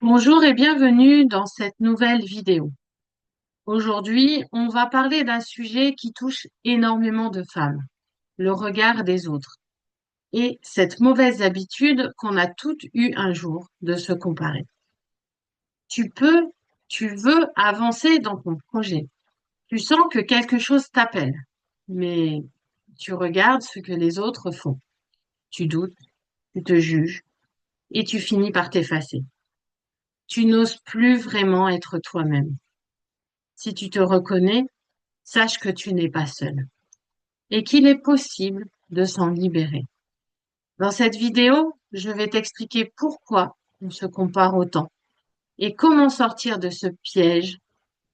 Bonjour et bienvenue dans cette nouvelle vidéo. Aujourd'hui, on va parler d'un sujet qui touche énormément de femmes, le regard des autres et cette mauvaise habitude qu'on a toutes eu un jour de se comparer. Tu peux, tu veux avancer dans ton projet. Tu sens que quelque chose t'appelle, mais tu regardes ce que les autres font. Tu doutes, tu te juges et tu finis par t'effacer. Tu n'oses plus vraiment être toi-même. Si tu te reconnais, sache que tu n'es pas seul et qu'il est possible de s'en libérer. Dans cette vidéo, je vais t'expliquer pourquoi on se compare autant et comment sortir de ce piège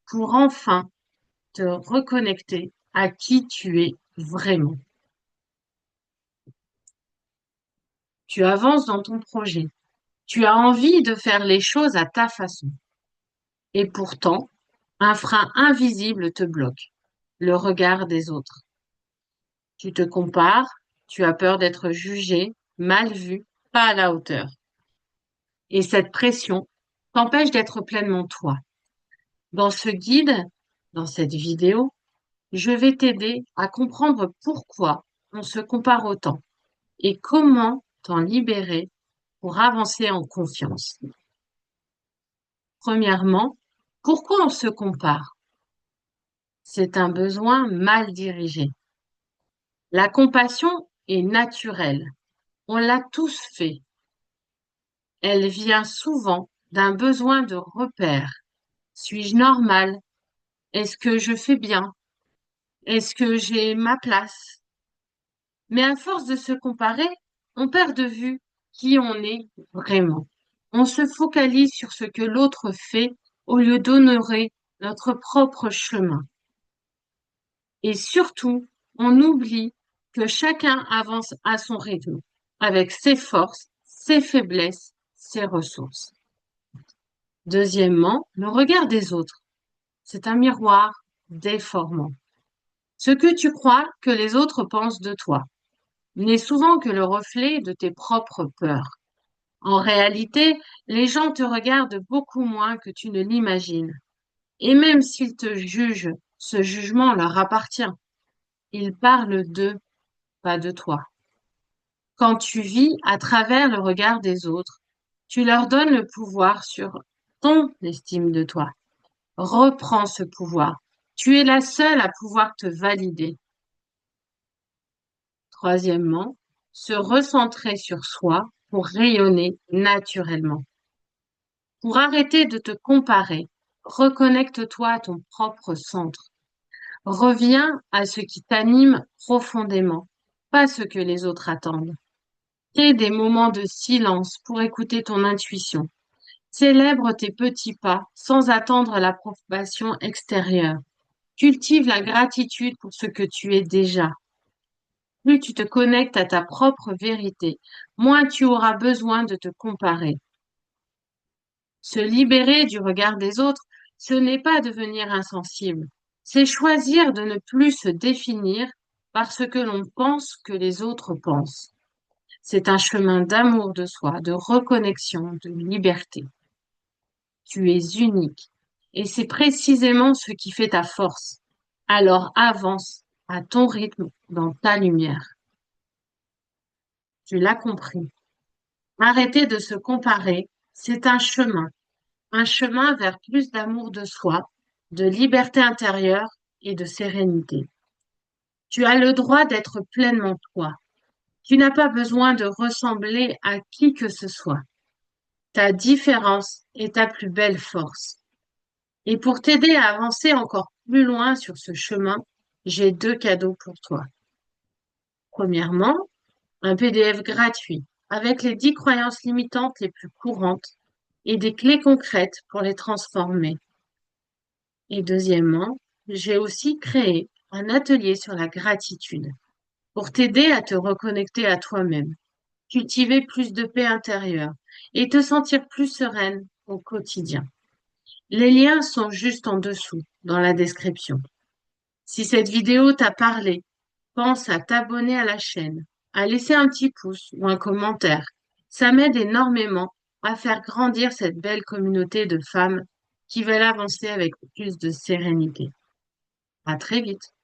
pour enfin te reconnecter à qui tu es vraiment. Tu avances dans ton projet. Tu as envie de faire les choses à ta façon. Et pourtant, un frein invisible te bloque, le regard des autres. Tu te compares, tu as peur d'être jugé, mal vu, pas à la hauteur. Et cette pression t'empêche d'être pleinement toi. Dans ce guide, dans cette vidéo, je vais t'aider à comprendre pourquoi on se compare autant et comment t'en libérer pour avancer en confiance. Premièrement, pourquoi on se compare? C'est un besoin mal dirigé. La compassion est naturelle. On l'a tous fait. Elle vient souvent d'un besoin de repère. Suis-je normal? Est-ce que je fais bien? Est-ce que j'ai ma place? Mais à force de se comparer, on perd de vue qui on est vraiment. On se focalise sur ce que l'autre fait au lieu d'honorer notre propre chemin. Et surtout, on oublie que chacun avance à son rythme, avec ses forces, ses faiblesses, ses ressources. Deuxièmement, le regard des autres. C'est un miroir déformant. Ce que tu crois que les autres pensent de toi n'est souvent que le reflet de tes propres peurs. En réalité, les gens te regardent beaucoup moins que tu ne l'imagines. Et même s'ils te jugent, ce jugement leur appartient. Ils parlent d'eux, pas de toi. Quand tu vis à travers le regard des autres, tu leur donnes le pouvoir sur ton estime de toi. Reprends ce pouvoir. Tu es la seule à pouvoir te valider. Troisièmement, se recentrer sur soi pour rayonner naturellement. Pour arrêter de te comparer, reconnecte-toi à ton propre centre. Reviens à ce qui t'anime profondément, pas ce que les autres attendent. Crée des moments de silence pour écouter ton intuition. Célèbre tes petits pas sans attendre l'approbation extérieure. Cultive la gratitude pour ce que tu es déjà. Plus tu te connectes à ta propre vérité, moins tu auras besoin de te comparer. Se libérer du regard des autres, ce n'est pas devenir insensible, c'est choisir de ne plus se définir par ce que l'on pense que les autres pensent. C'est un chemin d'amour de soi, de reconnexion, de liberté. Tu es unique et c'est précisément ce qui fait ta force. Alors avance à ton rythme dans ta lumière. Tu l'as compris. Arrêter de se comparer, c'est un chemin vers plus d'amour de soi, de liberté intérieure et de sérénité. Tu as le droit d'être pleinement toi. Tu n'as pas besoin de ressembler à qui que ce soit. Ta différence est ta plus belle force. Et pour t'aider à avancer encore plus loin sur ce chemin, j'ai deux cadeaux pour toi. Premièrement, un PDF gratuit avec les 10 croyances limitantes les plus courantes et des clés concrètes pour les transformer. Et deuxièmement, j'ai aussi créé un atelier sur la gratitude pour t'aider à te reconnecter à toi-même, cultiver plus de paix intérieure et te sentir plus sereine au quotidien. Les liens sont juste en dessous, dans la description. Si cette vidéo t'a parlé, pense à t'abonner à la chaîne, à laisser un petit pouce ou un commentaire. Ça m'aide énormément à faire grandir cette belle communauté de femmes qui veulent avancer avec plus de sérénité. À très vite.